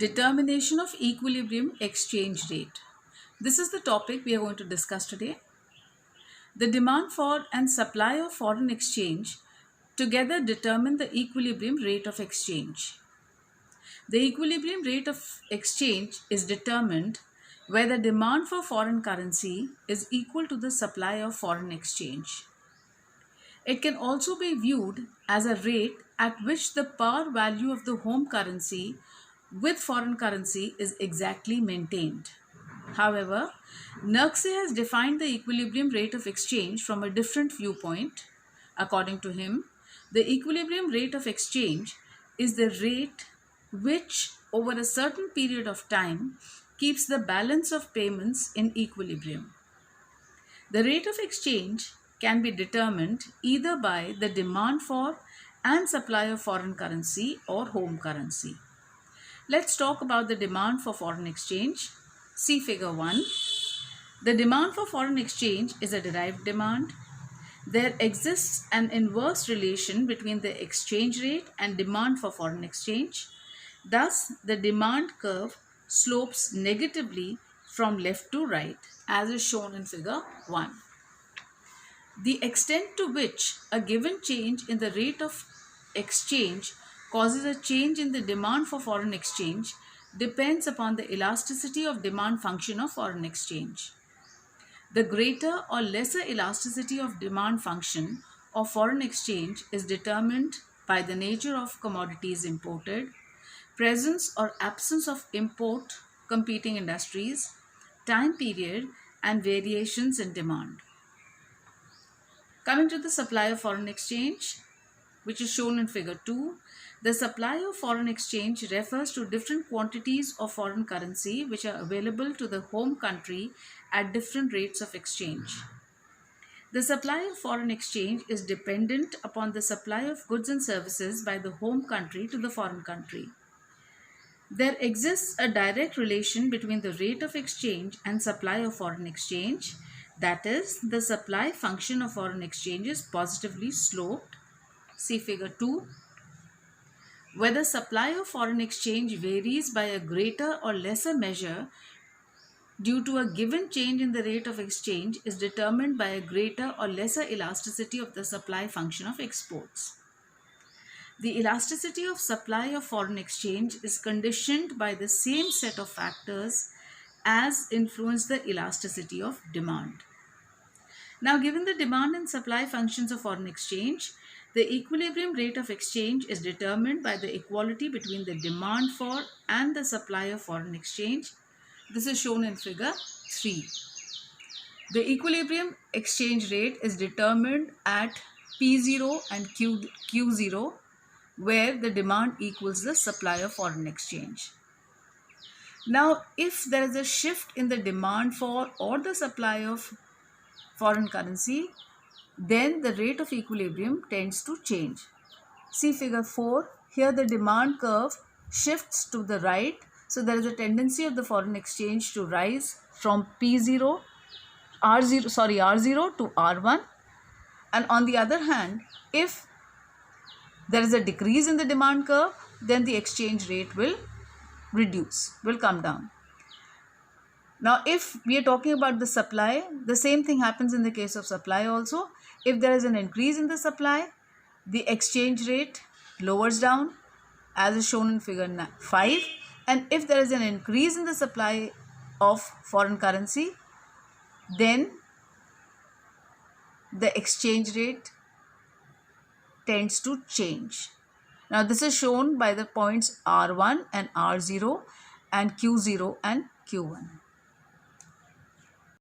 Determination of equilibrium exchange rate. This is the topic we are going to discuss today. The demand for and supply of foreign exchange together determine the equilibrium rate of exchange. The equilibrium rate of exchange is determined where the demand for foreign currency is equal to the supply of foreign exchange. It can also be viewed as a rate at which the par value of the home currency with foreign currency is exactly maintained. However, Nurse has defined the equilibrium rate of exchange from a different viewpoint. According to him, the equilibrium rate of exchange is the rate which, over a certain period of time, keeps the balance of payments in equilibrium. The rate of exchange can be determined either by the demand for and supply of foreign currency or home currency. Let's talk about the demand for foreign exchange. See figure 1. The demand for foreign exchange is a derived demand. There exists an inverse relation between the exchange rate and demand for foreign exchange. Thus, the demand curve slopes negatively from left to right, as is shown in figure 1. The extent to which a given change in the rate of exchange causes a change in the demand for foreign exchange depends upon the elasticity of demand function of foreign exchange. The greater or lesser elasticity of demand function of foreign exchange is determined by the nature of commodities imported, presence or absence of import competing industries, time period, and variations in demand. Coming to the supply of foreign exchange, which is shown in figure 2, the supply of foreign exchange refers to different quantities of foreign currency which are available to the home country at different rates of exchange. The supply of foreign exchange is dependent upon the supply of goods and services by the home country to the foreign country. There exists a direct relation between the rate of exchange and supply of foreign exchange. That is, the supply function of foreign exchange is positively sloped. See figure 2. Whether supply of foreign exchange varies by a greater or lesser measure due to a given change in the rate of exchange is determined by a greater or lesser elasticity of the supply function of exports. The elasticity of supply of foreign exchange is conditioned by the same set of factors as influence the elasticity of demand. Now, given the demand and supply functions of foreign exchange, the equilibrium rate of exchange is determined by the equality between the demand for and the supply of foreign exchange. This is shown in figure 3. The equilibrium exchange rate is determined at P0 and Q0, where the demand equals the supply of foreign exchange. Now, if there is a shift in the demand for or the supply of foreign currency, then the rate of equilibrium tends to change. See figure 4. Here the demand curve shifts to the right. So there is a tendency of the foreign exchange to rise from R0 to R1. And on the other hand, if there is a decrease in the demand curve, then the exchange rate will come down. Now, if we are talking about the supply, the same thing happens in the case of supply also. If there is an increase in the supply, the exchange rate lowers down, as is shown in figure 5. And if there is an increase in the supply of foreign currency, then the exchange rate tends to change. Now, this is shown by the points R1 and R0 and Q0 and Q1.